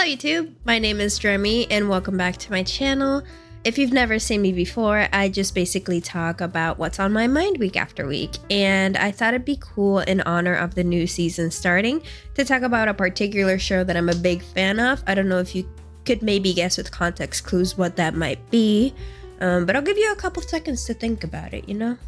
Hi YouTube, my name is Jeremy and welcome back to my channel. If you've never seen me before, I just basically talk about what's on my mind week after week, and I thought it'd be cool in honor of the new season starting to talk about a particular show that I'm a big fan of. I don't know if you could maybe guess with context clues what that might be, but I'll give you a couple seconds to think about it, you know?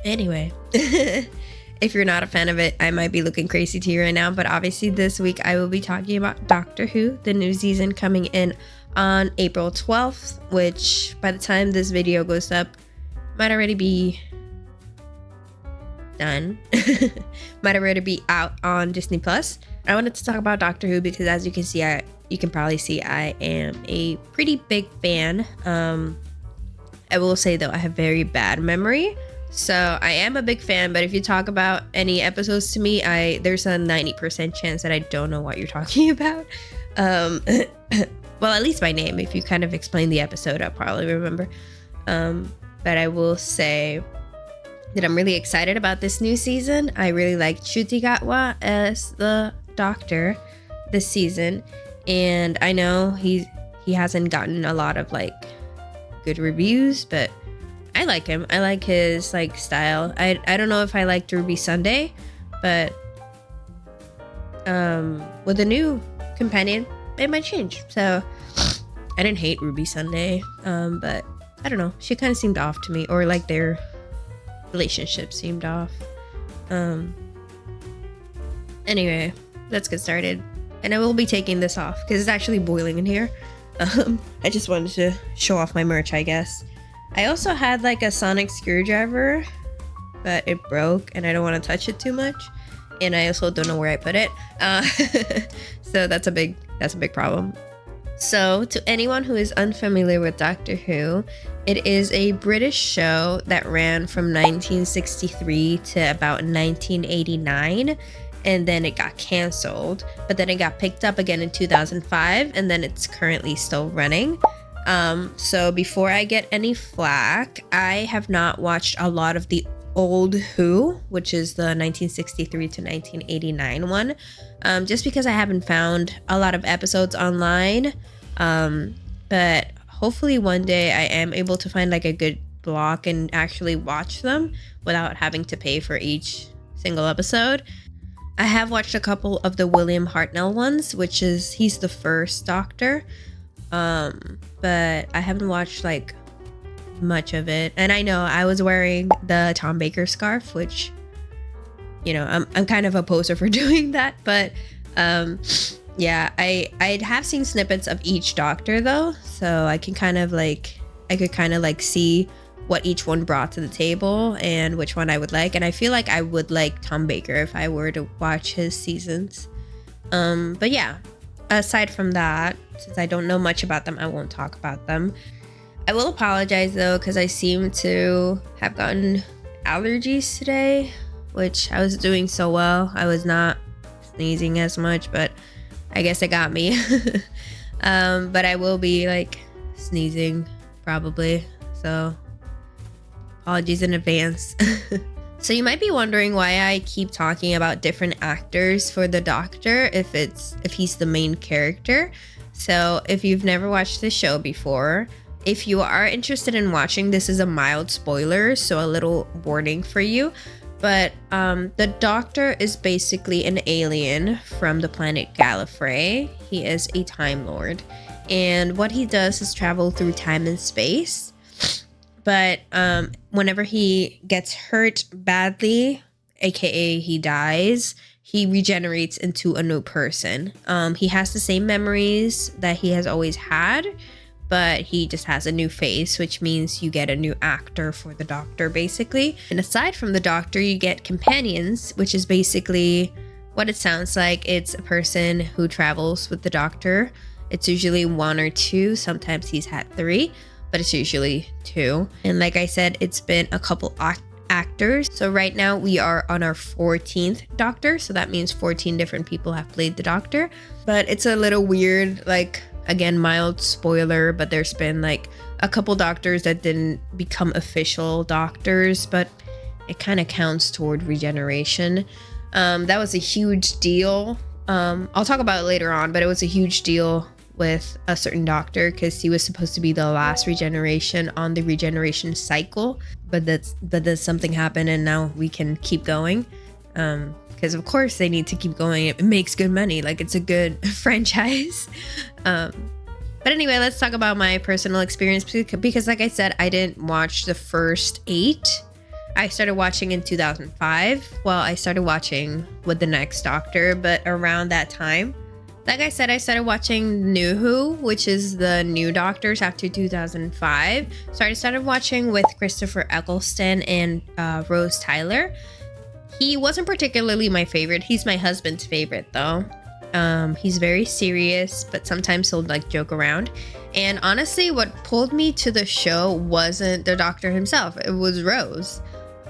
Anyway, if you're not a fan of it, I might be looking crazy to you right now, but obviously this week I will be talking about Doctor Who, the new season coming in on April 12th, which by the time this video goes up, might already be done. Might already be out on Disney Plus. I wanted to talk about Doctor Who because as you can see, you can probably see I am a pretty big fan. I will say though, I have very bad memory. So I am a big fan, but if you talk about any episodes to me, there's a 90% chance that I don't know what you're talking about. Well, at least my name. If you kind of explain the episode, I'll probably remember. But I will say that I'm really excited about this new season. I really like Ncuti Gatwa as the Doctor this season, and I know he hasn't gotten a lot of like good reviews, but I like him. I like his like style. I don't know if I liked Ruby Sunday, but with a new companion, it might change. So I didn't hate Ruby Sunday, but I don't know. She kind of seemed off to me, or like their relationship seemed off. Anyway, let's get started. And I will be taking this off because it's actually boiling in here. I just wanted to show off my merch, I guess. I also had like a sonic screwdriver, but it broke and I don't want to touch it too much. And I also don't know where I put it. So that's a big problem. So to anyone who is unfamiliar with Doctor Who, it is a British show that ran from 1963 to about 1989. And then it got canceled, but then it got picked up again in 2005, and then it's currently still running. So before I get any flack, I have not watched a lot of the old Who, which is the 1963 to 1989 one, just because I haven't found a lot of episodes online. But hopefully one day I am able to find like a good block and actually watch them without having to pay for each single episode. I have watched a couple of the William Hartnell ones, which is he's the first Doctor. But I haven't watched like much of it, and I know I was wearing the Tom Baker scarf, which, you know, I'm kind of a poser for doing that, but yeah, I have seen snippets of each Doctor though, so I could kind of like see what each one brought to the table and which one I would like, and I feel like I would like Tom Baker if I were to watch his seasons. But yeah, aside from that, since I don't know much about them, I won't talk about them. I will apologize though, because I seem to have gotten allergies today, which I was doing so well. I was not sneezing as much, but I guess it got me. But I will be like sneezing probably, so apologies in advance. So you might be wondering why I keep talking about different actors for the Doctor if he's the main character. So if you've never watched the show before, if you are interested in watching, this is a mild spoiler, so a little warning for you. But the Doctor is basically an alien from the planet Gallifrey. He is a Time Lord, and what he does is travel through time and space. But whenever he gets hurt badly, aka he dies, he regenerates into a new person. He has the same memories that he has always had, but he just has a new face, which means you get a new actor for the Doctor, basically. And aside from the Doctor, you get companions, which is basically what it sounds like. It's a person who travels with the Doctor. It's usually one or two, sometimes he's had three, but it's usually two. And like I said, it's been a couple actors. So right now we are on our 14th Doctor. So that means 14 different people have played the Doctor. But it's a little weird, like Again, mild spoiler, but there's been like a couple doctors that didn't become official doctors, but it kind of counts toward regeneration. That was a huge deal. I'll talk about it later on, but it was a huge deal with a certain doctor because he was supposed to be the last regeneration on the regeneration cycle, but then something happened and now we can keep going. Because of course they need to keep going. It makes good money. Like, it's a good franchise. But anyway, let's talk about my personal experience because like I said, I didn't watch the first 8. I started watching in 2005. Well, I started watching with the next Doctor, but around that time, like I said, I started watching New Who, which is the new Doctors after 2005. So I started watching with Christopher Eccleston and Rose Tyler. He wasn't particularly my favorite. He's my husband's favorite though. He's very serious, but sometimes he'll like joke around. And honestly, what pulled me to the show wasn't the Doctor himself. It was Rose.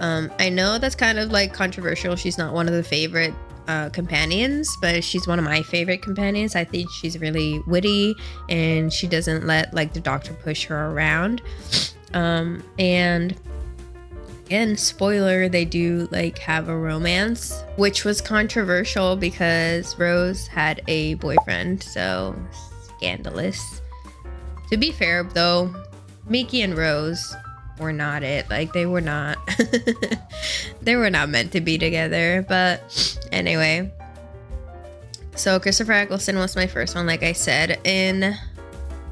I know that's kind of like controversial. She's not one of the favorite companions, but she's one of my favorite companions. I think she's really witty and she doesn't let like the Doctor push her around. And again, spoiler, they do like have a romance, which was controversial because Rose had a boyfriend, so scandalous. To be fair though, Mickey and Rose were not it. Like, they were not they were not meant to be together. But anyway, so Christopher Eccleston was my first one, like I said, and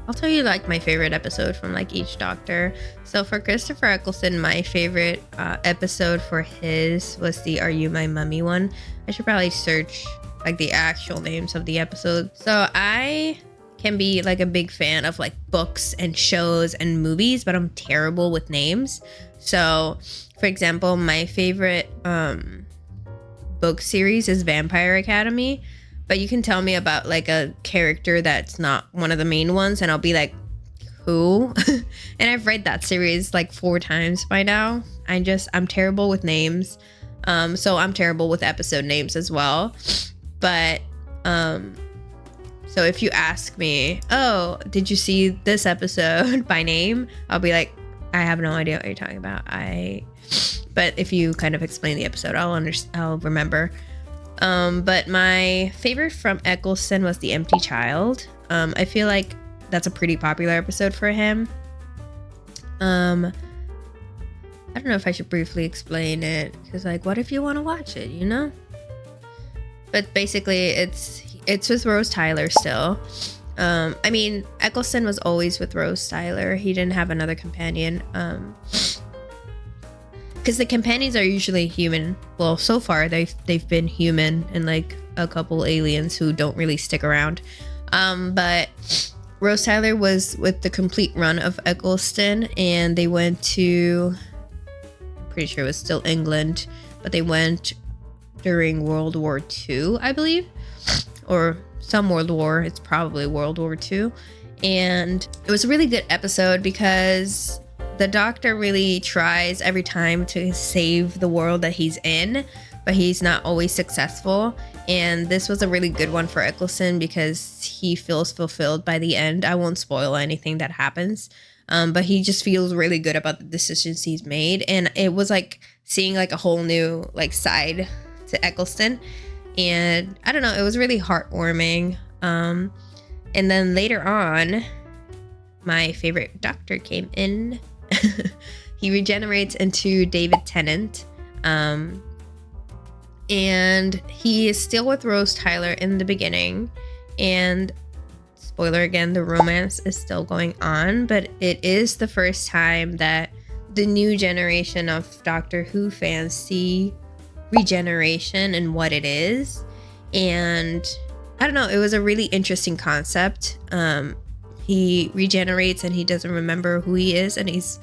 I'll tell you like my favorite episode from like each Doctor. So for Christopher Eccleston, my favorite episode for his was the Are You My Mummy one. I should probably search like the actual names of the episodes. So I can be like a big fan of like books and shows and movies, but I'm terrible with names. So for example, my favorite book series is Vampire Academy, but you can tell me about like a character that's not one of the main ones and I'll be like, who? And I've read that series like 4 times by now. I'm terrible with names. So I'm terrible with episode names as well. But so if you ask me, oh, did you see this episode by name? I'll be like, I have no idea what you're talking about. But if you kind of explain the episode, I'll remember. But my favorite from Eccleston was The Empty Child. I feel like that's a pretty popular episode for him. I don't know if I should briefly explain it, because like, what if you want to watch it, you know? But basically, it's with Rose Tyler still. I mean, Eccleston was always with Rose Tyler. He didn't have another companion. Because the companions are usually human. Well, so far they've been human and like a couple aliens who don't really stick around. But Rose Tyler was with the complete run of Eccleston, and they went to, I'm pretty sure it was still England, but they went during World War II, I believe, or some world war. It's probably World War II. And it was a really good episode because the Doctor really tries every time to save the world that he's in, but he's not always successful. And this was a really good one for Eccleston because he feels fulfilled by the end. I won't spoil anything that happens, but he just feels really good about the decisions he's made. And it was like seeing like a whole new like side to Eccleston. And I don't know, it was really heartwarming. And then later on, my favorite Doctor came in. He regenerates into David Tennant. And he is still with Rose Tyler in the beginning. And spoiler again, the romance is still going on, but it is the first time that the new generation of Doctor Who fans see regeneration and what it is. And I don't know, it was a really interesting concept. He regenerates and he doesn't remember who he is, and he's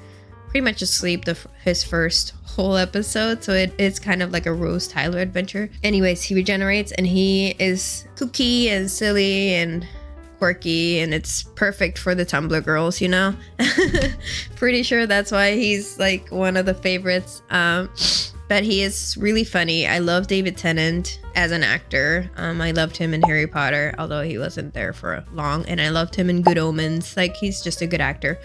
pretty much asleep his first whole episode, so it's kind of like a Rose Tyler adventure. Anyways, he regenerates and he is kooky and silly and quirky, and it's perfect for the Tumblr girls, you know. Pretty sure that's why he's like one of the favorites. but he is really funny. I love David Tennant as an actor. I loved him in Harry Potter, although he wasn't there for long, and I loved him in Good Omens. Like, he's just a good actor.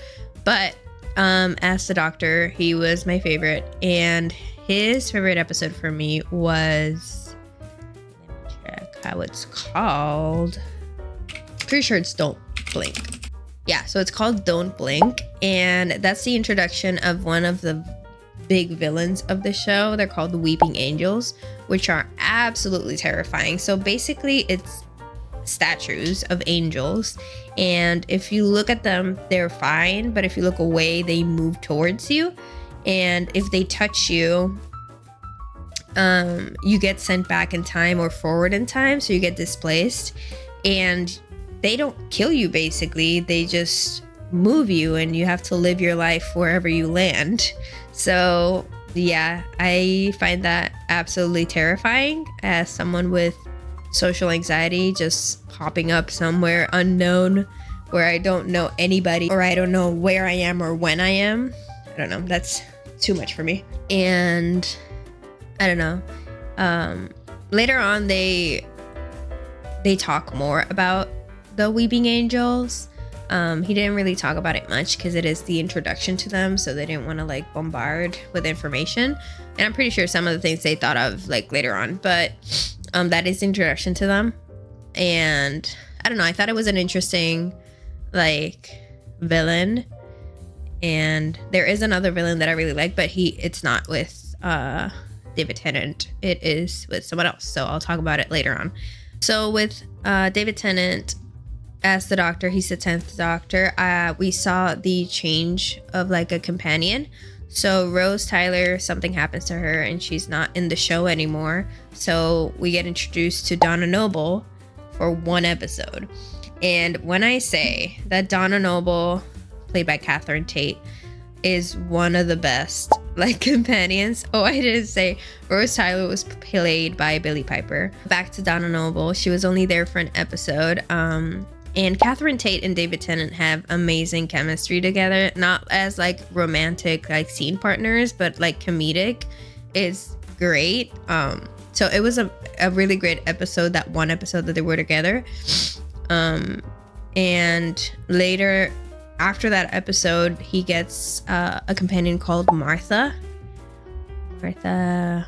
But as the Doctor, he was my favorite, and his favorite episode for me was, let me check how it's called. Pretty sure it's Don't Blink. Yeah, so it's called Don't Blink, and that's the introduction of one of the big villains of the show. They're called the Weeping Angels, which are absolutely terrifying. So basically it's statues of angels, and if you look at them, they're fine, but if you look away, they move towards you, and if they touch you, you get sent back in time or forward in time, so you get displaced, and they don't kill you. Basically, they just move you, and you have to live your life wherever you land. So yeah, I find that absolutely terrifying as someone with social anxiety, just popping up somewhere unknown where I don't know anybody, or I don't know where I am or when I am. I don't know, that's too much for me. And I don't know, later on they talk more about the Weeping Angels. He didn't really talk about it much because it is the introduction to them, so they didn't want to like bombard with information, and I'm pretty sure some of the things they thought of like later on, but that is the introduction to them. And I don't know, I thought it was an interesting like villain, and there is another villain that I really like, but it's not with David Tennant, it is with someone else, so I'll talk about it later on. So with David Tennant as the Doctor, he's the 10th Doctor. We saw the change of like a companion. So Rose Tyler, something happens to her and she's not in the show anymore. So we get introduced to Donna Noble for one episode. And when I say that Donna Noble, played by Catherine Tate, is one of the best like companions. Oh, I didn't say Rose Tyler was played by Billie Piper. Back to Donna Noble, she was only there for an episode. And Catherine Tate and David Tennant have amazing chemistry together, not as like romantic like scene partners, but like comedic is great. So it was a really great episode, that one episode that they were together. And later, after that episode, he gets a companion called Martha. I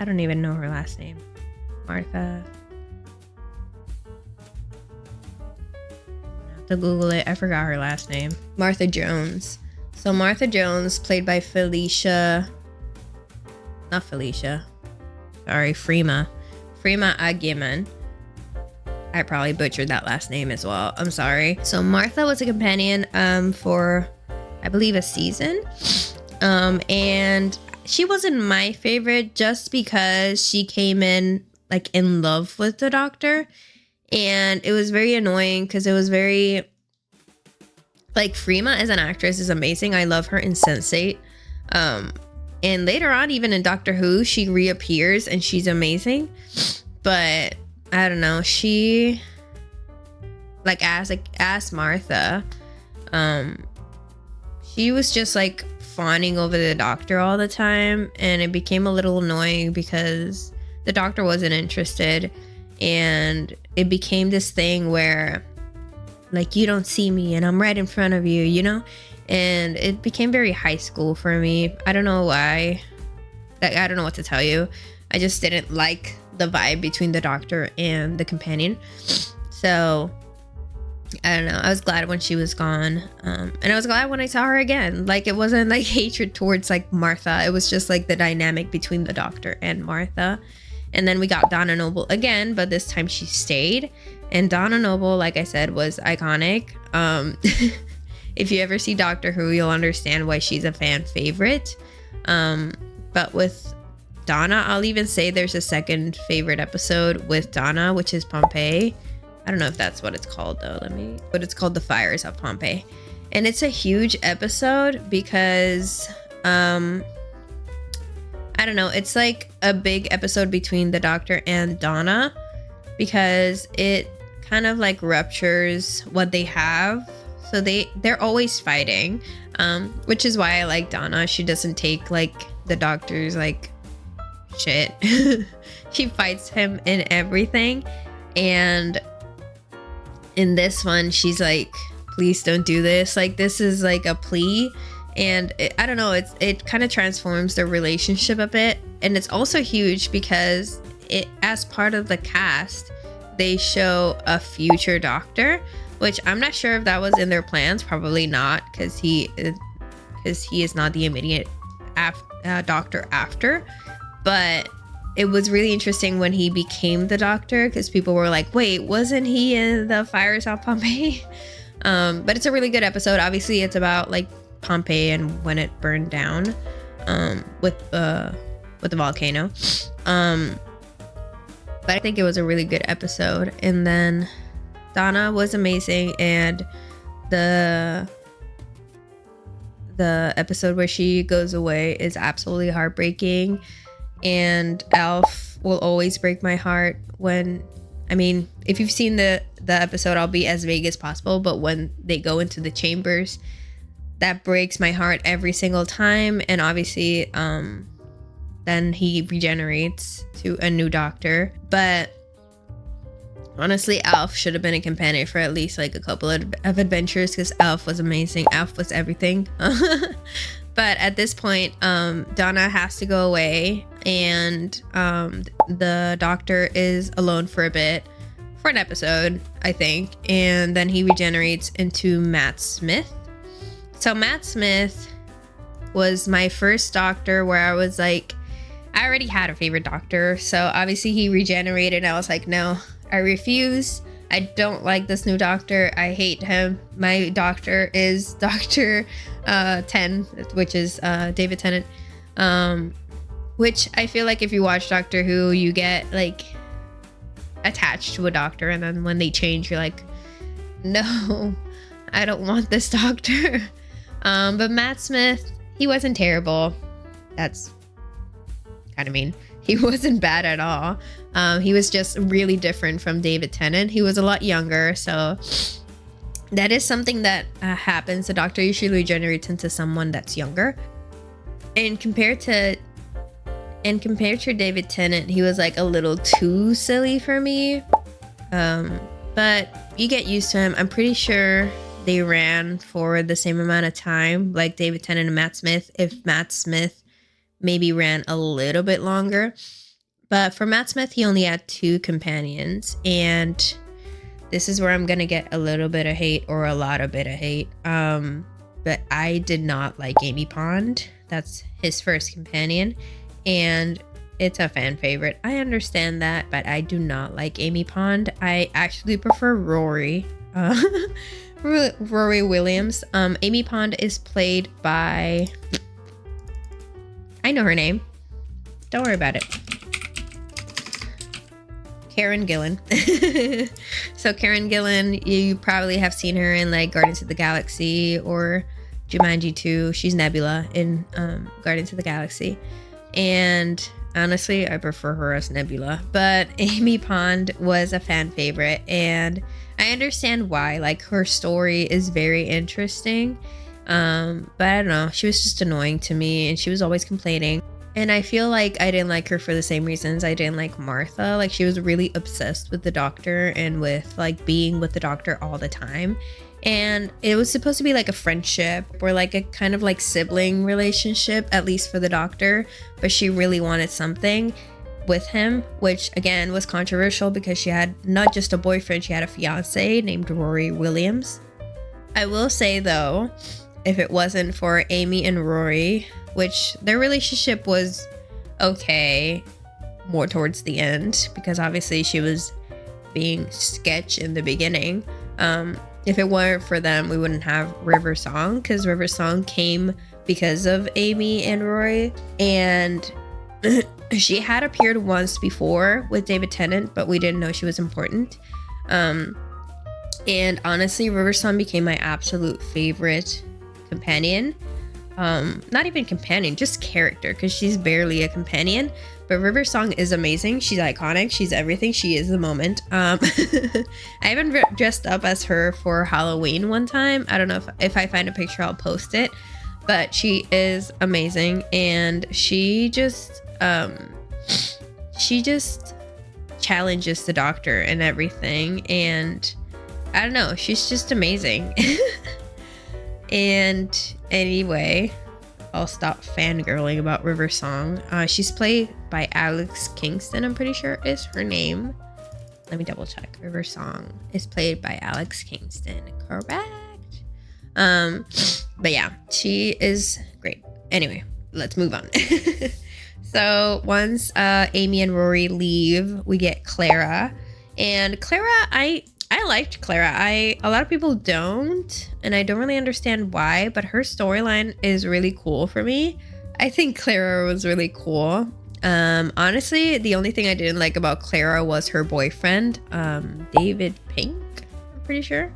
don't even know her last name. Martha. To Google it, I forgot her last name. Martha Jones. So Martha Jones, played by Freema Agyeman. I probably butchered that last name as well, I'm sorry. So Martha was a companion for I believe a season, and she wasn't my favorite just because she came in like in love with the Doctor. And it was very annoying because it was very like, Freema as an actress is amazing. I love her in Sense8. And later on, even in Doctor Who, she reappears and she's amazing. But I don't know, she like as Martha, she was just like fawning over the Doctor all the time, and it became a little annoying because the Doctor wasn't interested. And it became this thing where like, you don't see me and I'm right in front of you, you know? And it became very high school for me. I don't know why. I don't know what to tell you. I just didn't like the vibe between the Doctor and the companion. So I don't know. I was glad when she was gone. And I was glad when I saw her again. Like, it wasn't like hatred towards like Martha. It was just like the dynamic between the Doctor and Martha. And then we got Donna Noble again, but this time she stayed. And Donna Noble, like I said, was iconic. If you ever see Doctor Who, you'll understand why she's a fan favorite. But with Donna, I'll even say there's a second favorite episode with Donna, which is Pompeii. I don't know if that's what it's called though. But it's called The Fires of Pompeii. And it's a huge episode because I don't know, it's like a big episode between the Doctor and Donna because it kind of like ruptures what they have. So they're always fighting, which is why I like Donna. She doesn't take like the doctor's like shit. She fights him in everything, and in this one she's like, please don't do this, like this is like a plea. And I don't know, it kind of transforms their relationship a bit. And it's also huge because it, as part of the cast, they show a future doctor, which I'm not sure if that was in their plans. Probably not, because he is not the immediate doctor after. But it was really interesting when he became the doctor, because people were like, wait, wasn't he in the fires of Pompeii? But it's a really good episode. Obviously it's about like Pompeii and when it burned down with the volcano. But I think it was a really good episode. And then Donna was amazing, and the episode where she goes away is absolutely heartbreaking. And Alf will always break my heart when, I mean, if you've seen the episode, I'll be as vague as possible, but when they go into the chambers, that breaks my heart every single time. And obviously then he regenerates to a new doctor. But honestly, Alf should have been a companion for at least like a couple of adventures, because Alf was amazing. Alf was everything. But at this point, Donna has to go away, and the doctor is alone for a bit, for an episode, I think. And then he regenerates into Matt Smith. So Matt Smith was my first doctor where I was like, I already had a favorite doctor. So obviously he regenerated. I was like, no, I refuse. I don't like this new doctor. I hate him. My doctor is Dr. Ten, which is David Tennant. Which I feel like if you watch Doctor Who, you get like attached to a doctor, and then when they change, you're like, no, I don't want this doctor. But Matt Smith, he wasn't terrible. That's kind of mean. He wasn't bad at all. He was just really different from David Tennant. He was a lot younger, so that is something that happens. The doctor usually regenerates into someone that's younger. And compared to David Tennant, he was like a little too silly for me. But you get used to him. I'm pretty sure they ran for the same amount of time, like David Tennant and Matt Smith, if Matt Smith maybe ran a little bit longer. But for Matt Smith, he only had 2 companions, and this is where I'm gonna get a little bit of hate, or a lot of bit of hate. But I did not like Amy Pond. That's his first companion, and it's a fan favorite. I understand that, but I do not like Amy Pond. I actually prefer Rory. Rory Williams. Amy Pond is played by, I know her name. Don't worry about it. Karen Gillan. So Karen Gillan, you probably have seen her in like Guardians of the Galaxy or Jumanji 2. She's Nebula in Guardians of the Galaxy. And honestly, I prefer her as Nebula. But Amy Pond was a fan favorite, and I understand why. Like, her story is very interesting. But I don't know, she was just annoying to me, and she was always complaining. And I feel like I didn't like her for the same reasons I didn't like Martha. Like, she was really obsessed with the doctor and with like being with the doctor all the time. And it was supposed to be like a friendship or like a kind of like sibling relationship, at least for the doctor. But she really wanted something with him, which again was controversial because she had not just a boyfriend, she had a fiance named Rory Williams. I will say though, if it wasn't for Amy and Rory, which their relationship was okay more towards the end, because obviously she was being sketch in the beginning. If it weren't for them, we wouldn't have River Song, because River Song came because of Amy and Rory. And she had appeared once before with David Tennant, but we didn't know she was important. And honestly, River Song became my absolute favorite companion. Not even companion, just character, because she's barely a companion. But River Song is amazing. She's iconic. She's everything. She is the moment. I even dressed up as her for Halloween one time. I don't know if I find a picture, I'll post it. but she is amazing, and she just challenges the Doctor and everything, and I don't know, she's just amazing. And anyway, I'll stop fangirling about River Song. She's played by Alex Kingston, I'm pretty sure is her name. Let me double check. River Song is played by Alex Kingston, correct? But yeah, she is great. Anyway, let's move on. So once Amy and Rory leave, we get Clara. And Clara, I liked Clara. A lot of people don't, and I don't really understand why, but her storyline is really cool for me. I think Clara was really cool. Honestly, the only thing I didn't like about Clara was her boyfriend, David Pink, I'm pretty sure.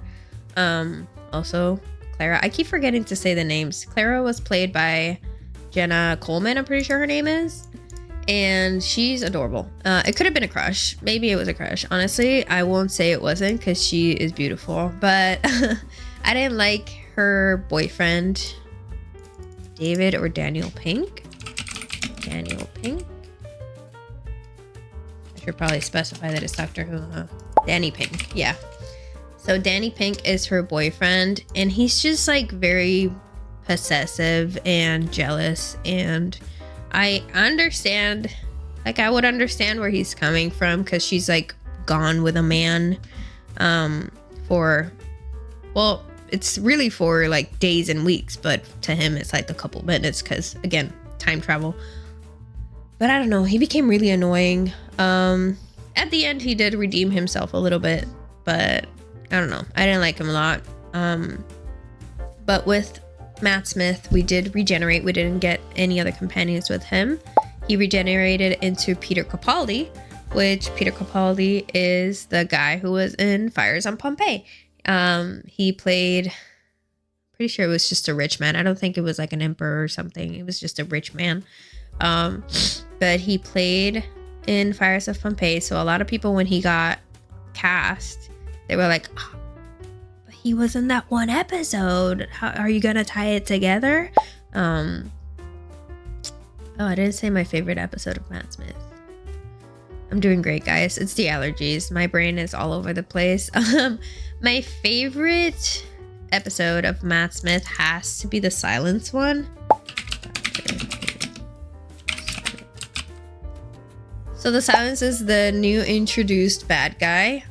Also Clara, I keep forgetting to say the names. Clara was played by Jenna Coleman, I'm pretty sure her name is. And she's adorable. It could have been a crush. Maybe it was a crush. Honestly, I won't say it wasn't because she is beautiful. But I didn't like her boyfriend, David or Daniel Pink. Daniel Pink. I should probably specify that it's Doctor Who, huh? Danny Pink, yeah. So Danny Pink is her boyfriend, and he's just like very possessive and jealous, and I understand, like I would understand where he's coming from, because she's like gone with a man for, well, it's really for like days and weeks, but to him it's like a couple minutes because, again, time travel. But I don't know, he became really annoying. At the end he did redeem himself a little bit, but I don't know, I didn't like him a lot. But with Matt Smith, we did regenerate. We didn't get any other companions with him. He regenerated into Peter Capaldi, which Peter Capaldi is the guy who was in Fires on Pompeii. He played, pretty sure it was just a rich man. I don't think it was like an emperor or something. It was just a rich man. But he played in Fires of Pompeii. So a lot of people, when he got cast, they were like, oh, he was in that one episode. How are you gonna tie it together? Oh, I didn't say my favorite episode of Matt Smith. I'm doing great, guys. It's the allergies. My brain is all over the place. My favorite episode of Matt Smith has to be the Silence one. So the Silence is the new introduced bad guy,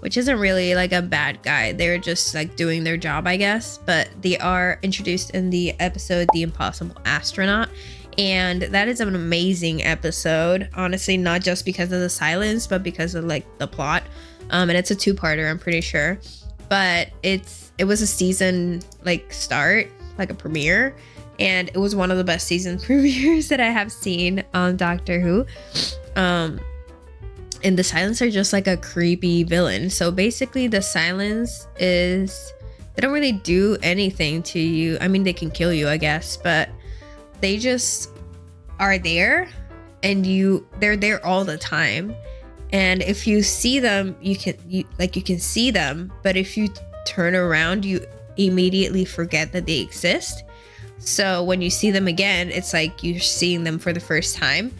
which isn't really like a bad guy. They're just like doing their job, I guess. But they are introduced in the episode The Impossible Astronaut. And that is an amazing episode, honestly, not just because of the Silence, but because of like the plot. And it's a two-parter, I'm pretty sure. But it was a season like start, like a premiere. And it was one of the best season premieres that I have seen on Doctor Who. And the Silence are just like a creepy villain. So basically the Silence is, they don't really do anything to you. I mean, they can kill you, I guess, but they just are there, and they're there all the time. And if you see them, you can see them, but if you turn around, you immediately forget that they exist. So when you see them again, it's like you're seeing them for the first time.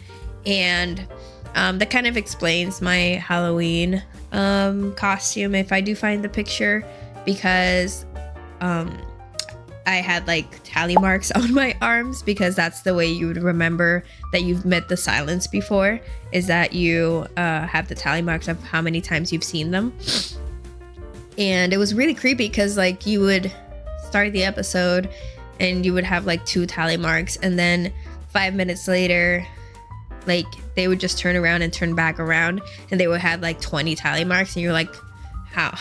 And that kind of explains my Halloween costume, if I do find the picture, because I had like tally marks on my arms, because that's the way you would remember that you've met the Silence before, is that you have the tally marks of how many times you've seen them. And it was really creepy because like you would start the episode and you would have like 2 tally marks, and then 5 minutes later, like they would just turn around and turn back around, and they would have like 20 tally marks, and you're like, how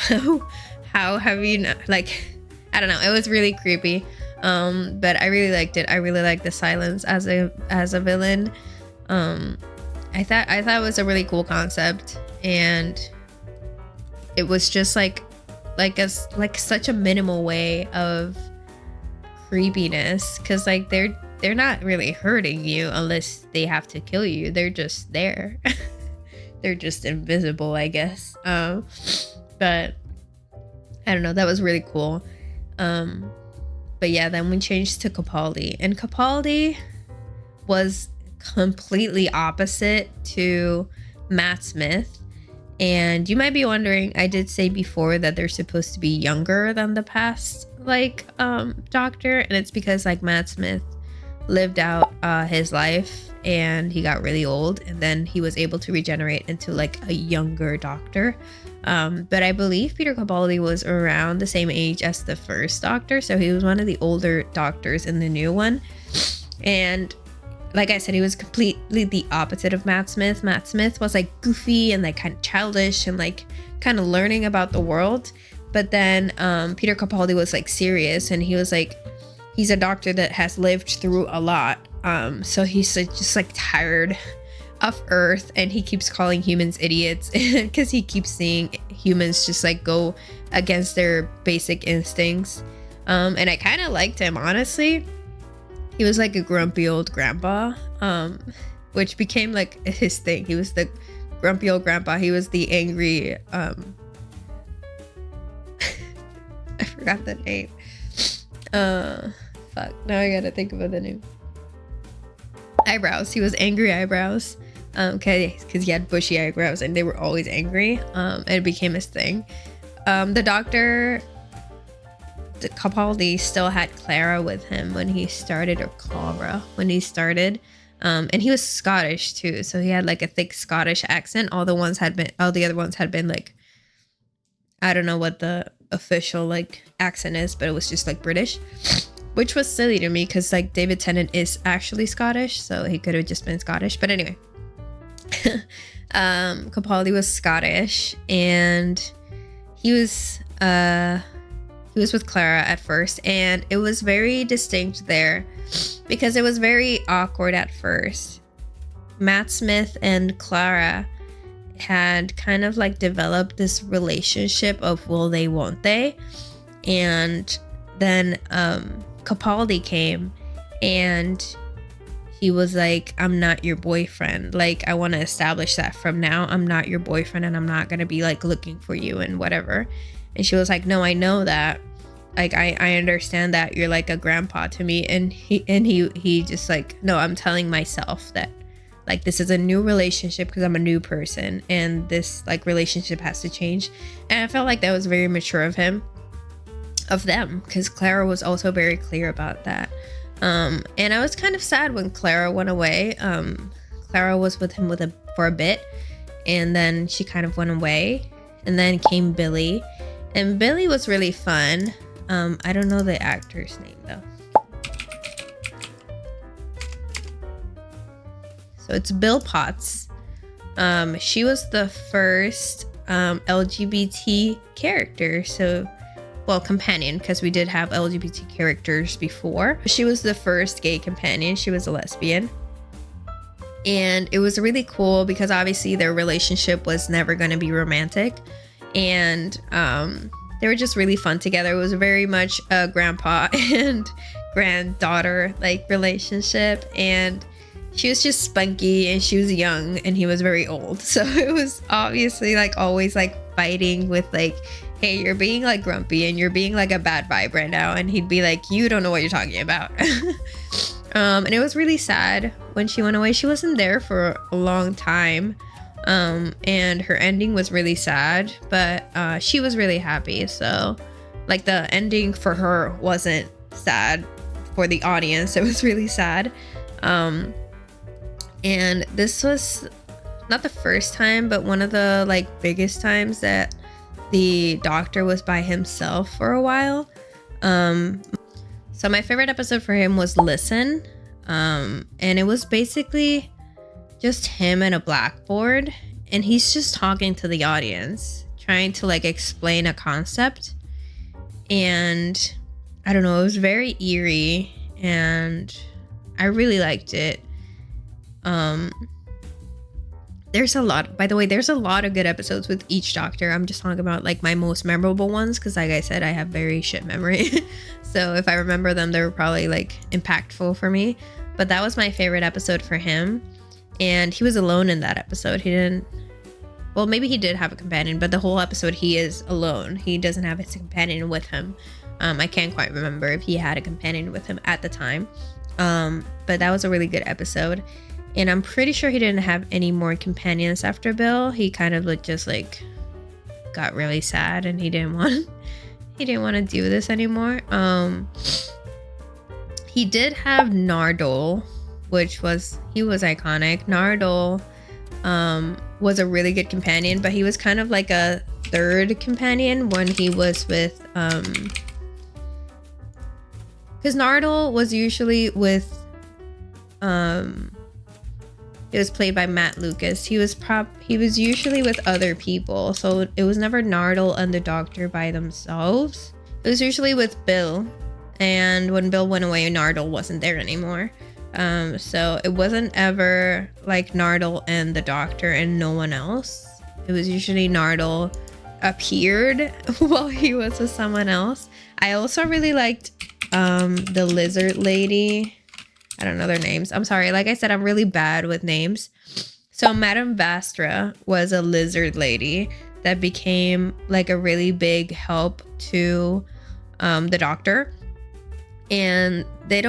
have you not, like, I don't know, it was really creepy. But I really liked it. I really liked the Silence as a villain. I thought it was a really cool concept, and it was just like such a minimal way of creepiness, because like they're not really hurting you unless they have to kill you. They're just there. They're just invisible, I guess. But I don't know, that was really cool. But yeah, then we changed to Capaldi, and Capaldi was completely opposite to Matt Smith. And you might be wondering, I did say before that they're supposed to be younger than the past doctor, and it's because like Matt Smith lived out his life and he got really old, and then he was able to regenerate into like a younger doctor. But I believe Peter Capaldi was around the same age as the first doctor, so he was one of the older doctors in the new one. And like I said, he was completely the opposite of Matt Smith. Matt Smith was like goofy and like kind of childish and like kind of learning about the world. But then Peter Capaldi was like serious, and he was like, he's a doctor that has lived through a lot. So he's like, just like tired of Earth, and he keeps calling humans idiots because he keeps seeing humans just like go against their basic instincts. And I kind of liked him, honestly. He was like a grumpy old grandpa, which became like his thing. He was the grumpy old grandpa. He was the angry, I forgot the name. Fuck, now I gotta think about the name. Eyebrows. He was angry eyebrows. Because he had bushy eyebrows and they were always angry. And it became his thing. The doctor, Capaldi, still had Clara with him when he started, or Clara when he started. And he was Scottish too, so he had like a thick Scottish accent. All the other ones had been like, I don't know what the official like accent is, but it was just like British, which was silly to me because like David Tennant is actually Scottish, so he could have just been Scottish. But anyway, Capaldi was Scottish, and he was with Clara at first, and it was very distinct there because it was very awkward at first. Matt Smith and Clara had kind of like developed this relationship of will they, won't they? And then Capaldi came, and he was like, I'm not your boyfriend. Like, I want to establish that from now. I'm not your boyfriend, and I'm not going to be like looking for you and whatever. And she was like, no, I know that. Like, I understand that you're like a grandpa to me. And he just like, no, I'm telling myself that like this is a new relationship because I'm a new person, and this like relationship has to change. And I felt like that was very mature of them, because Clara was also very clear about that. And I was kind of sad when Clara went away. Clara was with him for a bit, and then she kind of went away, and then came Billy, and Billy was really fun. I don't know the actor's name though. So it's Bill Potts. She was the first LGBT character. So, well, companion, because we did have LGBT characters before. She was the first gay companion. She was a lesbian. And it was really cool because obviously their relationship was never going to be romantic. And they were just really fun together. It was very much a grandpa and granddaughter like relationship. And she was just spunky, and she was young, and he was very old. So it was obviously like always like fighting with like, hey, you're being like grumpy and you're being like a bad vibe right now. And he'd be like, you don't know what you're talking about. And it was really sad when she went away. She wasn't there for a long time. And her ending was really sad, but she was really happy. So like the ending for her wasn't sad for the audience. It was really sad. And this was not the first time, but one of the like biggest times that the doctor was by himself for a while. So my favorite episode for him was Listen. And it was basically just him and a blackboard, and he's just talking to the audience, trying to like explain a concept. And I don't know, it was very eerie, and I really liked it. There's a lot of good episodes with each doctor. I'm just talking about like my most memorable ones, because like I said, I have very shit memory. So if I remember them, they were probably like impactful for me. But that was my favorite episode for him. And he was alone in that episode. Maybe he did have a companion, but the whole episode he is alone. He doesn't have his companion with him. I can't quite remember if he had a companion with him at the time. But that was a really good episode. And I'm pretty sure he didn't have any more companions after Bill. He kind of just got really sad and he didn't want to do this anymore. He did have Nardole, he was iconic. Nardole was a really good companion, but he was kind of like a third companion when he was with because Nardole was usually with it was played by Matt Lucas. He was usually with other people, so it was never Nardole and the Doctor by themselves. It was usually with Bill, and when Bill went away, Nardole wasn't there anymore. So it wasn't ever like Nardole and the Doctor and no one else. It was usually Nardole appeared while he was with someone else. I also really liked the lizard lady. I don't know their names. I'm sorry. Like I said, I'm really bad with names. So Madame Vastra was a lizard lady that became like a really big help to the Doctor. And they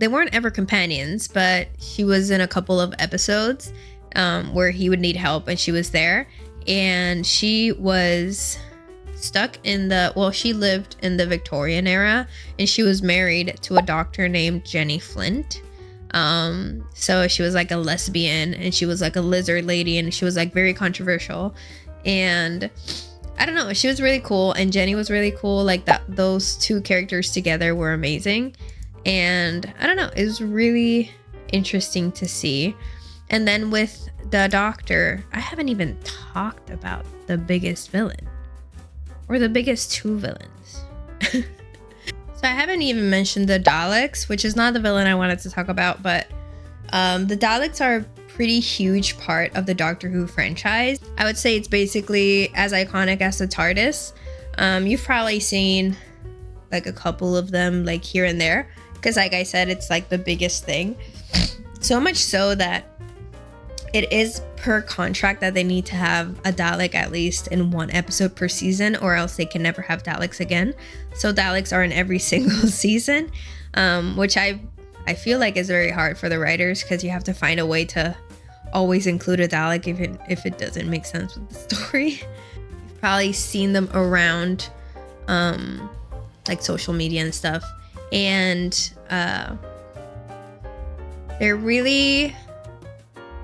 weren't ever companions, but she was in a couple of episodes where he would need help and she was there. And she was stuck she lived in the Victorian era, and she was married to a doctor named Jenny Flint. So she was like a lesbian, and she was like a lizard lady, and she was like very controversial. And I don't know, she was really cool, and Jenny was really cool. Like those two characters together were amazing. And I don't know, it was really interesting to see. And then with the Doctor, I haven't even talked about the biggest villain or the biggest two villains. So I haven't even mentioned the Daleks, which is not the villain I wanted to talk about, but the Daleks are a pretty huge part of the Doctor Who franchise. I would say it's basically as iconic as the TARDIS. You've probably seen like a couple of them like here and there, because like I said, it's like the biggest thing. So much so that it is per contract that they need to have a Dalek at least in one episode per season, or else they can never have Daleks again. So Daleks are in every single season, which I feel like is very hard for the writers, because you have to find a way to always include a Dalek if it doesn't make sense with the story. You've probably seen them around like social media and stuff, and they're really...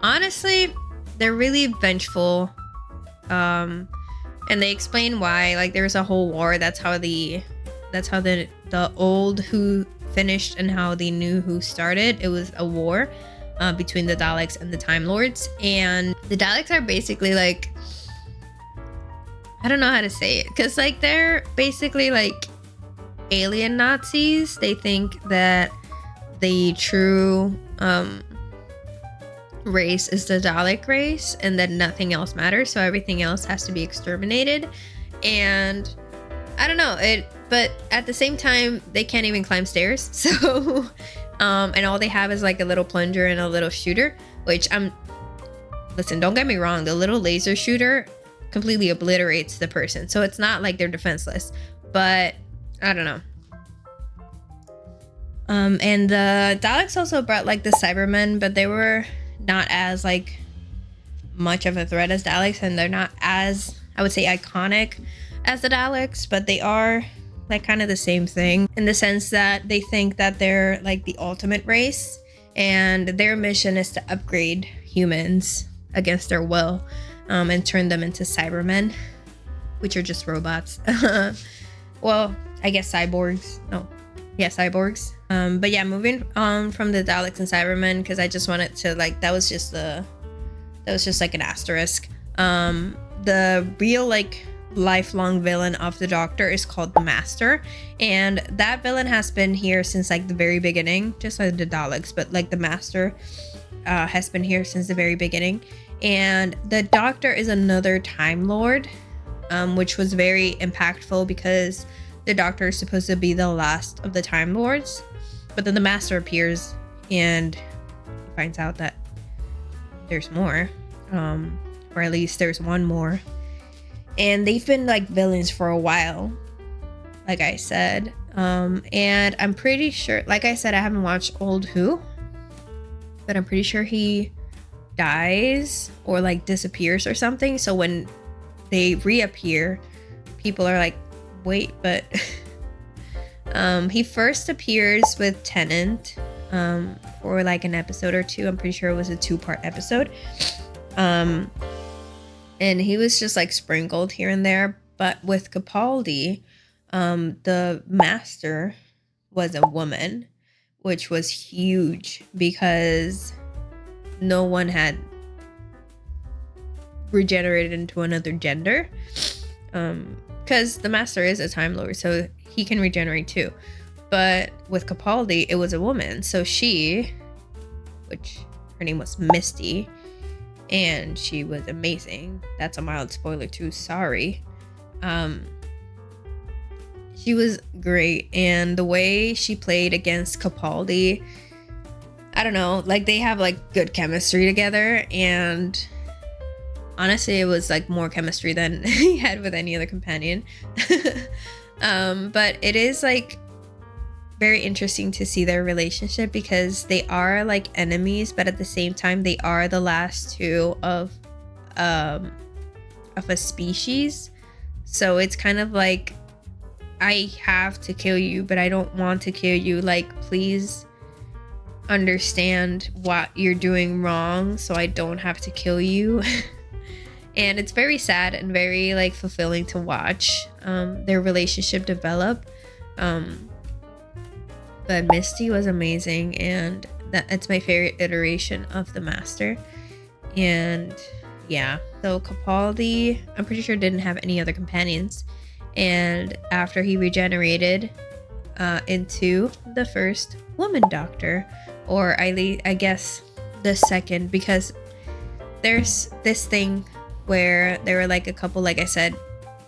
honestly, they're really vengeful, and they explain why. Like, there's a whole war. That's how the old Who finished and how the new Who started. It was a war between the Daleks and the Time Lords, and the Daleks are basically like, I don't know how to say it, because like they're basically like alien Nazis. They think that the true race is the Dalek race, and that nothing else matters, so everything else has to be exterminated. And I don't know it, but at the same time they can't even climb stairs, so and all they have is like a little plunger and a little shooter, which listen, don't get me wrong, the little laser shooter completely obliterates the person, so it's not like they're defenseless, but I don't know. And the Daleks also brought like the Cybermen, but they were not as like much of a threat as Daleks, and they're not as, I would say, iconic as the Daleks, but they are like kind of the same thing in the sense that they think that they're like the ultimate race, and their mission is to upgrade humans against their will, and turn them into Cybermen, which are just robots. Well, I guess cyborgs. Cyborgs. But yeah, moving on from the Daleks and Cybermen, because I just wanted to like, that was just like an asterisk. The real like lifelong villain of the Doctor is called the Master, and that villain has been here since like the very beginning, just like the Daleks, but like the Master has been here since the very beginning. And the Doctor is another Time Lord, which was very impactful because the Doctor is supposed to be the last of the Time Lords, but then the Master appears and he finds out that there's more, or at least there's one more. And they've been like villains for a while, like I said. And I'm pretty sure, like I said, I haven't watched Old Who, but I'm pretty sure he dies or like disappears or something. So when they reappear, people are like, wait, but he first appears with Tennant for like an episode or two. I'm pretty sure it was a 2-part episode. And he was just like sprinkled here and there. But with Capaldi, the master was a woman, which was huge because no one had regenerated into another gender. Because the master is a Time Lord, so he can regenerate too. But with Capaldi, it was a woman. So she, which her name was Misty, and she was amazing. That's a mild spoiler too, sorry. She was great, and the way she played against Capaldi, I don't know, like they have like good chemistry together, and honestly it was like more chemistry than he had with any other companion. But it is like very interesting to see their relationship because they are like enemies, but at the same time they are the last two of a species. So it's kind of like, I have to kill you, but I don't want to kill you. Like, please understand what you're doing wrong so I don't have to kill you. And it's very sad and very like fulfilling to watch their relationship develop. But Misty was amazing, and it's my favorite iteration of the Master. And yeah, so Capaldi, I'm pretty sure didn't have any other companions. And after he regenerated into the first woman doctor, or I guess the second, because there's this thing where there were like a couple, like I said,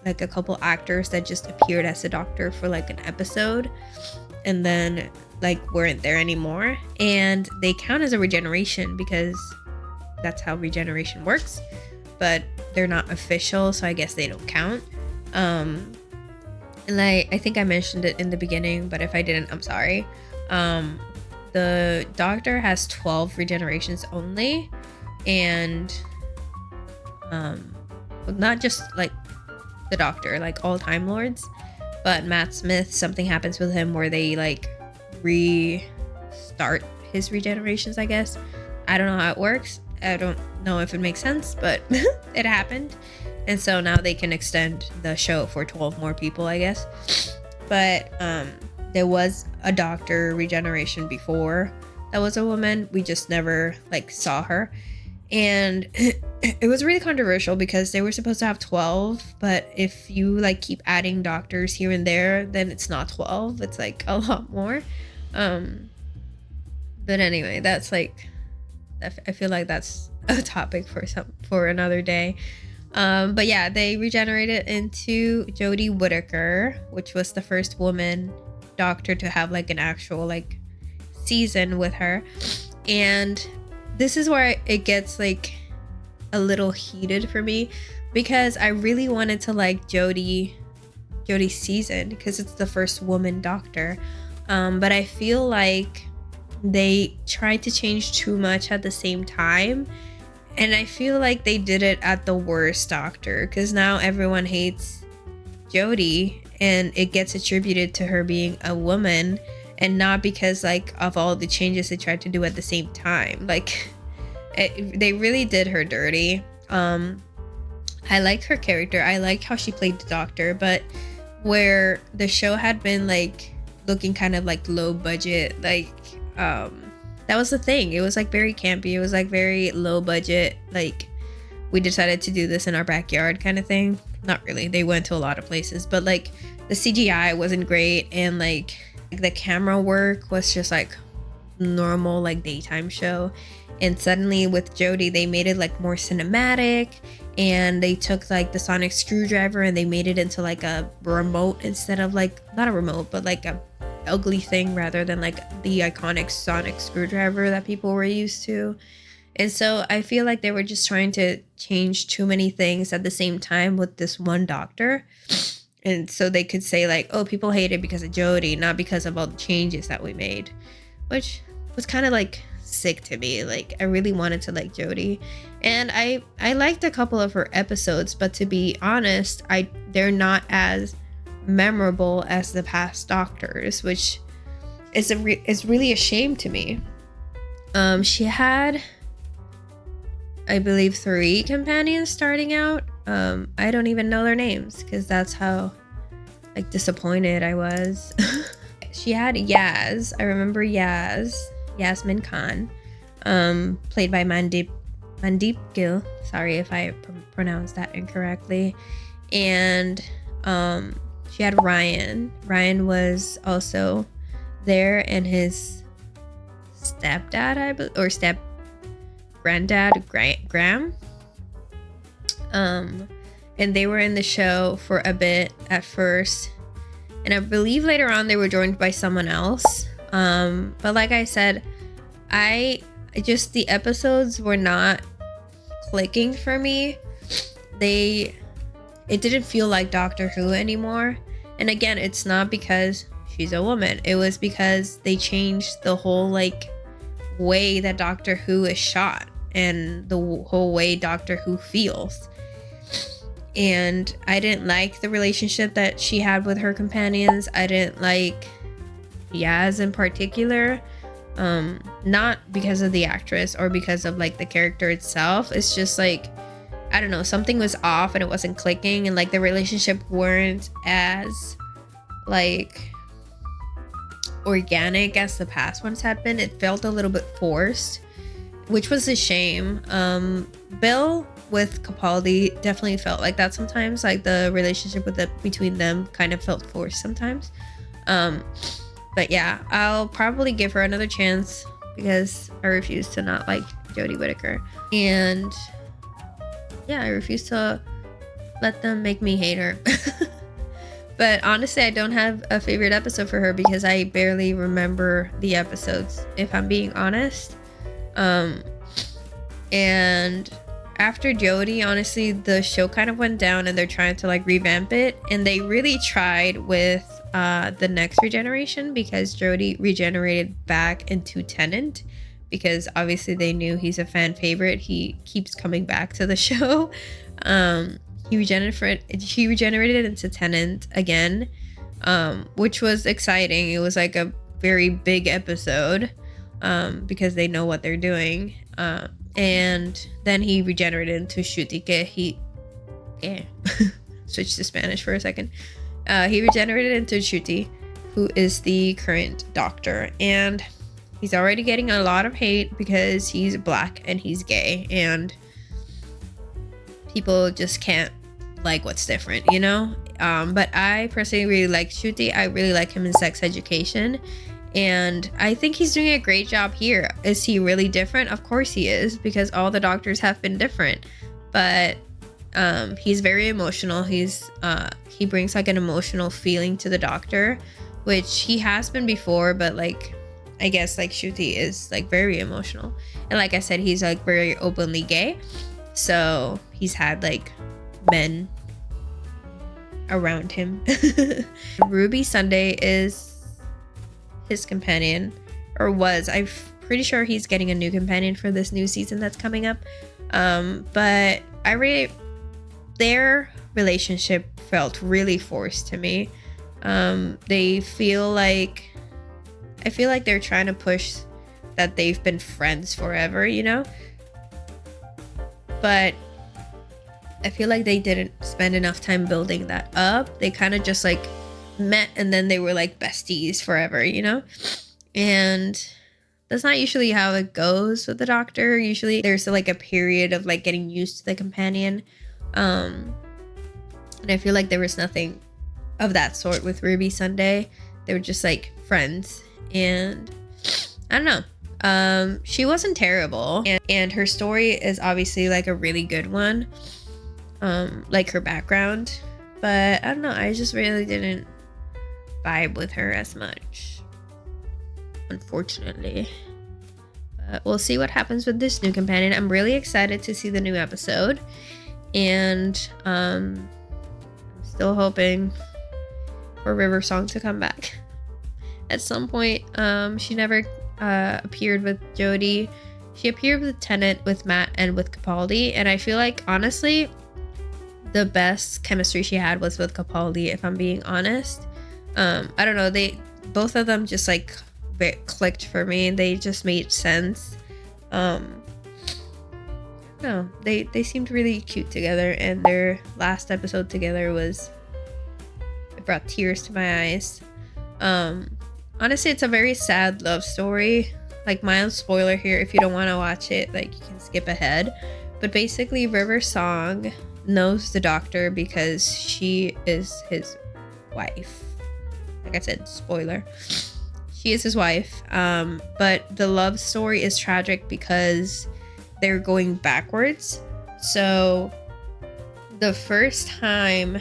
like a couple actors that just appeared as a doctor for like an episode and then like weren't there anymore, and they count as a regeneration because that's how regeneration works, but they're not official, so I guess they don't count. And I think I mentioned it in the beginning, but if I didn't, I'm sorry. The doctor has 12 regenerations only, and not just like the doctor, like all Time Lords, but Matt Smith, something happens with him where they like restart his regenerations, I guess. I don't know how it works. I don't know if it makes sense, but it happened. And so now they can extend the show for 12 more people, I guess. But there was a doctor regeneration before that was a woman. We just never like saw her. And it was really controversial because they were supposed to have 12, but if you like keep adding doctors here and there, then it's not 12. It's like a lot more. But anyway, that's like, I feel like that's a topic for another day. But yeah, they regenerated into Jodie Whittaker, which was the first woman doctor to have like an actual like season with her. And this is where it gets like a little heated for me, because I really wanted to like Jodie's season because it's the first woman doctor. But I feel like they tried to change too much at the same time. And I feel like they did it at the worst doctor, because now everyone hates Jodie and it gets attributed to her being a woman, and not because like of all the changes they tried to do at the same time. Like they really did her dirty. I liked her character. I liked how she played the doctor, but where the show had been like looking kind of like low budget, like that was the thing. It was like very campy. It was like very low budget. Like we decided to do this in our backyard kind of thing. Not really. They went to a lot of places, but like the CGI wasn't great, and like the camera work was just like normal like daytime show. And suddenly with Jodie, they made it like more cinematic, and they took like the sonic screwdriver and they made it into like a remote instead of like, not a remote, but like a ugly thing rather than like the iconic sonic screwdriver that people were used to. And so I feel like they were just trying to change too many things at the same time with this one doctor. And so they could say like, oh, people hate it because of Jodie, not because of all the changes that we made, which was kind of like sick to me. Like, I really wanted to like Jodie, and I liked a couple of her episodes, but to be honest, they're not as memorable as the past Doctors, which is really a shame to me. She had, I believe, 3 companions starting out. I don't even know their names because that's how like disappointed I was. She had Yaz. I remember Yasmin Khan, played by Mandeep Gill. Sorry if I pronounced that incorrectly. And she had Ryan. Ryan was also there, and his stepdad, I believe, or step granddad, Graham. And they were in the show for a bit at first, and I believe later on they were joined by someone else. But like I said, the episodes were not clicking for me. It didn't feel like Doctor Who anymore. And again, it's not because she's a woman. It was because they changed the whole like way that Doctor Who is shot and the whole way Doctor Who feels. And I didn't like the relationship that she had with her companions. I didn't like Yaz in particular. Not because of the actress or because of like the character itself. It's just like, I don't know, something was off and it wasn't clicking, and like the relationship weren't as like organic as the past ones had been. It felt a little bit forced, which was a shame. Bill with Capaldi definitely felt like that sometimes. Like the relationship between them kind of felt forced sometimes. But yeah, I'll probably give her another chance because I refuse to not like Jodie Whittaker. And yeah, I refuse to let them make me hate her. But honestly, I don't have a favorite episode for her because I barely remember the episodes, if I'm being honest. And after Jodie, honestly, the show kind of went down and they're trying to like revamp it. And they really tried with the next regeneration because Jodie regenerated back into Tennant because obviously they knew he's a fan favorite. He keeps coming back to the show. He regenerated into Tennant again, which was exciting. It was like a very big episode because they know what they're doing. And then he regenerated into Ncuti. Switched to Spanish for a second. He regenerated into Ncuti, who is the current Doctor, and he's already getting a lot of hate because he's black and he's gay, and people just can't like what's different, you know? But I personally really like Ncuti. I really like him in Sex Education, and I think he's doing a great job here. Is he really different? Of course he is, because all the Doctors have been different. But he's very emotional. He brings like an emotional feeling to the Doctor, which he has been before, but like I guess like Ncuti is like very emotional. And like I said, he's like very openly gay. So he's had like men around him. Ruby Sunday is his companion, or was. I'm pretty sure he's getting a new companion for this new season that's coming up. But their relationship felt really forced to me. I feel like they're trying to push that they've been friends forever, you know? But I feel like they didn't spend enough time building that up. They kind of just like met and then they were like besties forever, you know? And that's not usually how it goes with the Doctor. Usually there's like a period of like getting used to the companion. And I feel like there was nothing of that sort with Ruby Sunday. They were just like friends, and I don't know. She wasn't terrible, and her story is obviously like a really good one. Like her background, but I don't know. I just really didn't vibe with her as much, unfortunately. But we'll see what happens with this new companion. I'm really excited to see the new episode, and I'm still hoping for River Song to come back. At some point, she never appeared with Jodie. She appeared with Tennant, with Matt, and with Capaldi. And I feel like, honestly, the best chemistry she had was with Capaldi, if I'm being honest. I don't know, both of them just like clicked for me. They just made sense. No, they seemed really cute together, and their last episode together it brought tears to my eyes. Honestly, it's a very sad love story. Like, mild spoiler here, if you don't want to watch it, like, you can skip ahead. But basically, River Song knows the Doctor because she is his wife. Like I said, spoiler. She is his wife. But the love story is tragic because they're going backwards. So the first time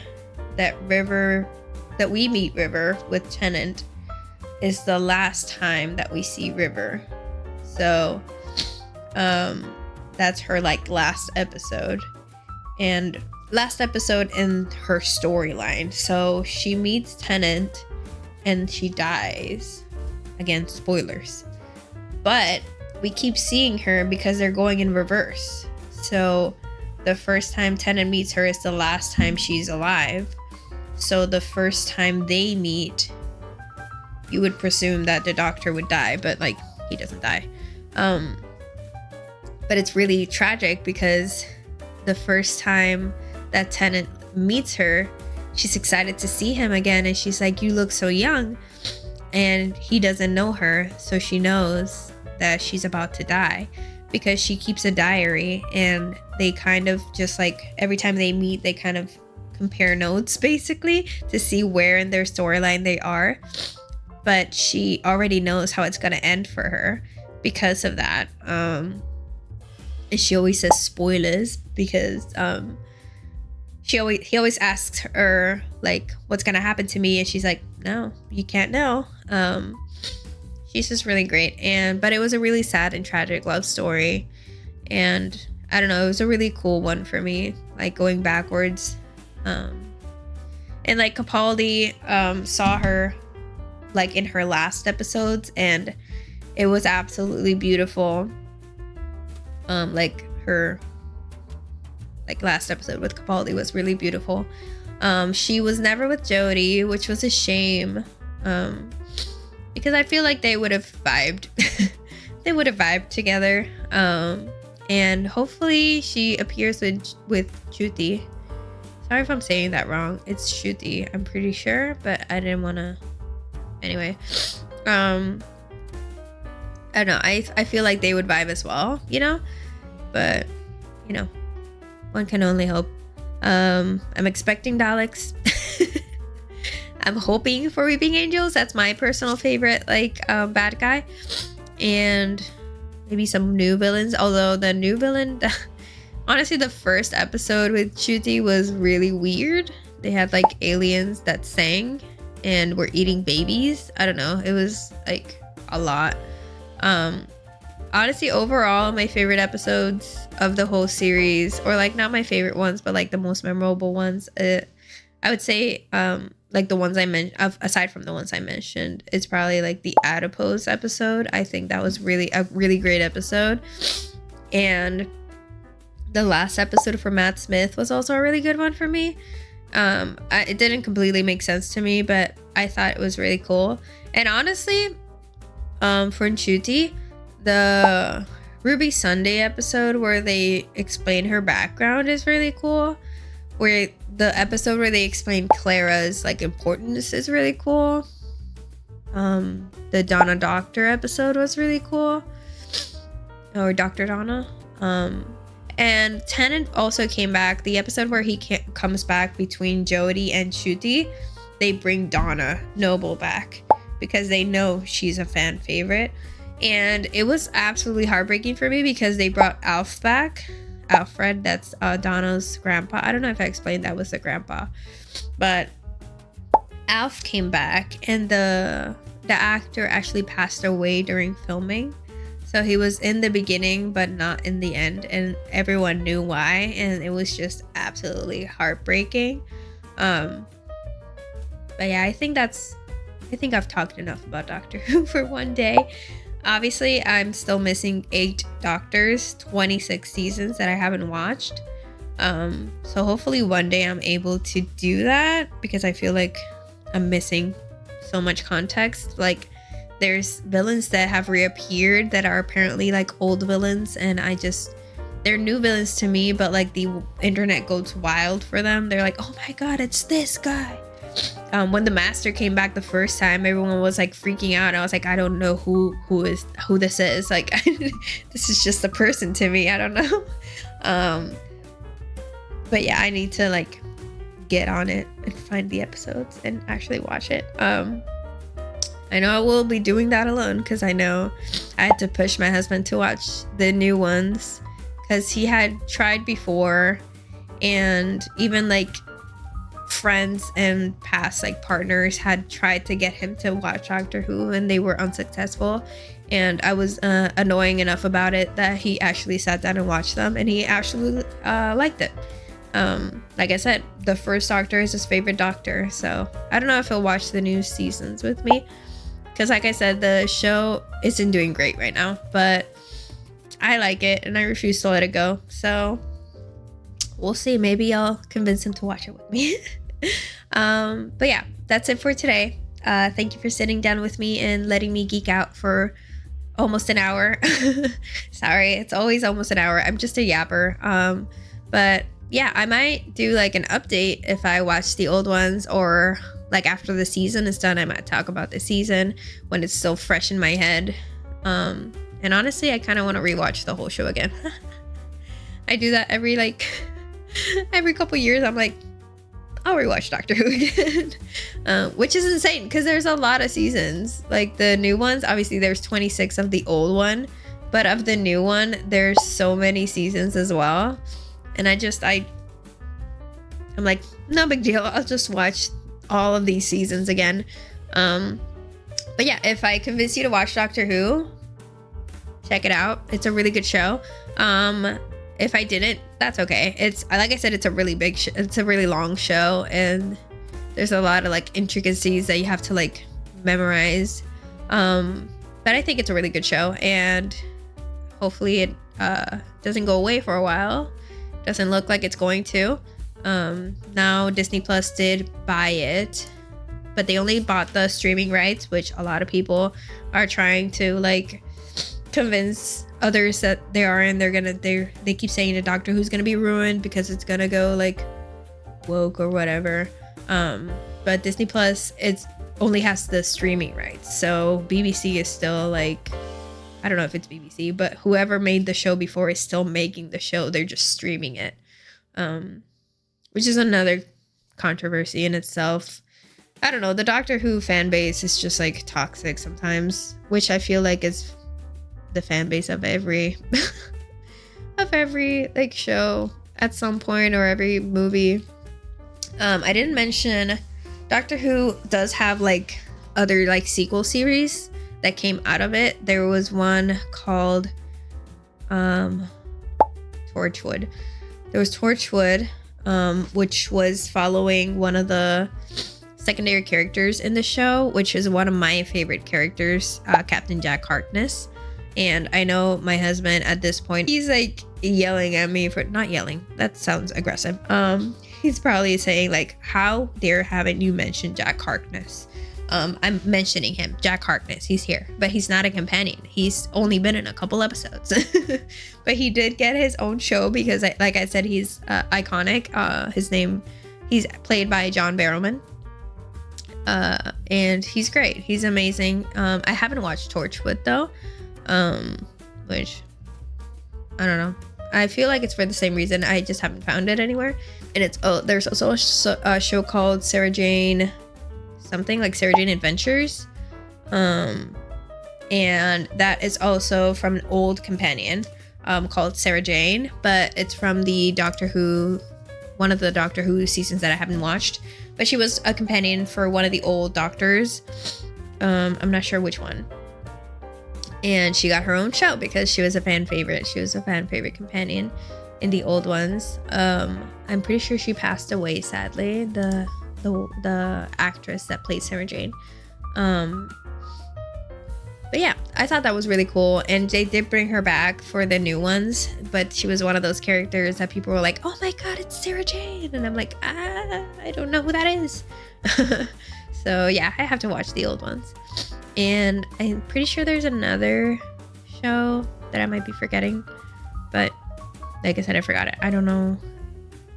that we meet River with Tennant is the last time that we see River. So that's her like last episode in her storyline. So she meets Tennant and she dies. Again, spoilers. But we keep seeing her because they're going in reverse. So the first time Tennant meets her is the last time she's alive. So the first time they meet, you would presume that the Doctor would die, but like, he doesn't die. But it's really tragic because the first time that Tennant meets her, she's excited to see him again, and she's like, "You look so young." And he doesn't know her, so she knows that she's about to die because she keeps a diary, and they kind of just like, every time they meet, they kind of compare notes basically to see where in their storyline they are. But she already knows how it's going to end for her because of that. And she always says spoilers because he always asks her like, what's going to happen to me, and she's like, no, you can't know. She's just really great. But it was a really sad and tragic love story, and I don't know, it was a really cool one for me, like going backwards. And like Capaldi saw her like in her last episodes, and it was absolutely beautiful. Like her like last episode with Capaldi was really beautiful. She was never with Jodie, which was a shame, because I feel like they would have vibed. They would have vibed together. And hopefully she appears with Jyoti. Sorry if I'm saying that wrong. It's Jyoti, I'm pretty sure, but I didn't want to. Anyway, I don't know. I feel like they would vibe as well, you know? But, you know, one can only hope. I'm expecting Daleks. I'm hoping for Weeping Angels. That's my personal favorite, like, bad guy. And maybe some new villains. Although the new villain, honestly, the first episode with Jyoti was really weird. They had, like, aliens that sang and were eating babies. I don't know. It was, like, a lot. Honestly, overall, my favorite episodes of the whole series, or like not my favorite ones, but like the most memorable ones, I would say like the ones I mentioned, aside from the ones I mentioned, it's probably like the Adipose episode. I think that was a really great episode. And the last episode for Matt Smith was also a really good one for me. It didn't completely make sense to me, but I thought it was really cool. And honestly, for Ncuti, the Ruby Sunday episode where they explain her background is really cool. Where the episode where they explain Clara's like importance is really cool. The Donna Doctor episode was really cool. Or Dr. Donna. And Tennant also came back. The episode where he comes back between Jodie and Ncuti, they bring Donna Noble back because they know she's a fan favorite. And it was absolutely heartbreaking for me because they brought Alf back. Alfred, that's Donna's grandpa. I don't know if I explained that was the grandpa. But Alf came back, and the actor actually passed away during filming. So he was in the beginning but not in the end, and everyone knew why, and it was just absolutely heartbreaking. But yeah, I think I've talked enough about Doctor Who for one day. Obviously, I'm still missing 8 Doctors, 26 seasons that I haven't watched. So hopefully one day I'm able to do that, because I feel like I'm missing so much context. Like, there's villains that have reappeared that are apparently like old villains, and they're new villains to me, but like the internet goes wild for them. They're like, oh my god, it's this guy. When the Master came back the first time, everyone was like freaking out. I was like, I don't know who this is. Like, this is just a person to me. I don't know. But yeah, I need to like get on it and find the episodes and actually watch it. I know I will be doing that alone, because I know I had to push my husband to watch the new ones, because he had tried before, and even like friends and past like partners had tried to get him to watch Doctor Who, and they were unsuccessful. And I was annoying enough about it that he actually sat down and watched them, and he actually liked it. Like I said, the first Doctor is his favorite Doctor, so I don't know if he'll watch the new seasons with me, because like I said, the show isn't doing great right now, but I like it and I refuse to let it go. So we'll see. Maybe I'll convince him to watch it with me. But yeah, that's it for today. Thank you for sitting down with me and letting me geek out for almost an hour. Sorry, it's always almost an hour. I'm just a yapper. But yeah, I might do like an update if I watch the old ones, or like after the season is done, I might talk about the season when it's still fresh in my head. And honestly, I kind of want to rewatch the whole show again. I do that every couple years. I'm like, I'll rewatch Doctor Who again. Which is insane, because there's a lot of seasons. Like the new ones, obviously there's 26 of the old one, but of the new one, there's so many seasons as well. And I'm like, no big deal. I'll just watch all of these seasons again. But yeah, if I convince you to watch Doctor Who, check it out. It's a really good show. If I didn't, that's okay. It's like I said, it's a really big it's a really long show, and there's a lot of like intricacies that you have to like memorize. But I think it's a really good show, and hopefully it doesn't go away for a while. Doesn't look like it's going to. Now Disney Plus did buy it, but they only bought the streaming rights, which a lot of people are trying to like convince others that they are, and they keep saying the Doctor Who's gonna be ruined because it's gonna go like woke or whatever. But Disney Plus, it only has the streaming rights, so BBC is still like, I don't know if it's BBC, but whoever made the show before is still making the show. They're just streaming it, which is another controversy in itself. I don't know, the Doctor Who fan base is just like toxic sometimes, which I feel like is the fan base of every like show at some point, or every movie. I didn't mention Doctor Who does have like other like sequel series that came out of it. There was one called Torchwood. There was Torchwood, which was following one of the secondary characters in the show, which is one of my favorite characters, Captain Jack Harkness. And I know my husband at this point, he's like yelling at me for not yelling. That sounds aggressive. He's probably saying like, how dare haven't you mentioned Jack Harkness? I'm mentioning him, Jack Harkness. He's here, but he's not a companion. He's only been in a couple episodes, but he did get his own show because, like I said, he's iconic. He's played by John Barrowman, and he's great. He's amazing. I haven't watched Torchwood though, which I don't know. I feel like it's for the same reason. I just haven't found it anywhere. And there's also a show called Sarah Jane. Something like Sarah Jane Adventures, and that is also from an old companion called Sarah Jane, but it's from the Doctor Who, one of the Doctor Who seasons that I haven't watched, but she was a companion for one of the old Doctors. I'm not sure which one, and she got her own show because she was a fan favorite. She was a fan favorite companion in the old ones. I'm pretty sure she passed away, sadly, the the actress that plays Sarah Jane. But yeah, I thought that was really cool, and they did bring her back for the new ones, but she was one of those characters that people were like, oh my god, it's Sarah Jane, and I'm like, I don't know who that is. So yeah, I have to watch the old ones. And I'm pretty sure there's another show that I might be forgetting, but like I said, I forgot it. I don't know.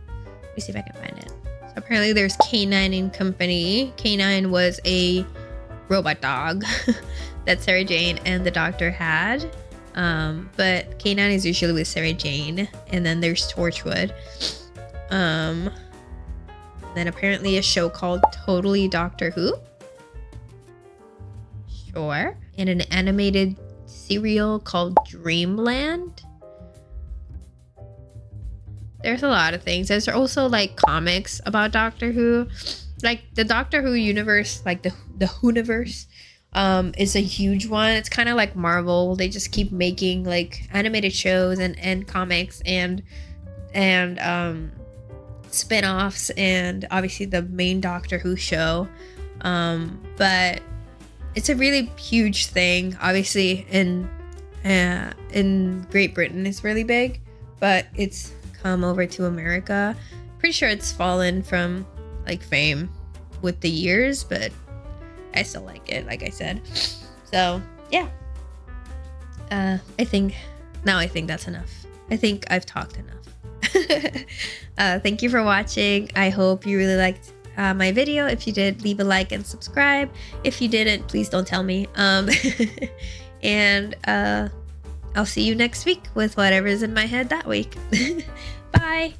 Let me see if I can find it. So apparently there's K9 and Company. K9 was a robot dog that Sarah Jane and the doctor had. But K9 is usually with Sarah Jane. And then there's Torchwood. Then apparently a show called Totally Doctor Who. Sure. And an animated serial called Dreamland. There's a lot of things. There's also like comics about Doctor Who. Like the Doctor Who universe, like the Whoniverse, is a huge one. It's kind of like Marvel. They just keep making like animated shows and comics and spin-offs, and obviously the main Doctor Who show. But it's a really huge thing. Obviously in Great Britain it's really big, but it's come over to America. Pretty sure it's fallen from like fame with the years, but I still like it, like I said. So yeah, I think that's enough. I think I've talked enough. Thank you for watching. I hope you really liked my video. If you did, leave a like and subscribe. If you didn't, please don't tell me. And I'll see you next week with whatever's in my head that week. Bye.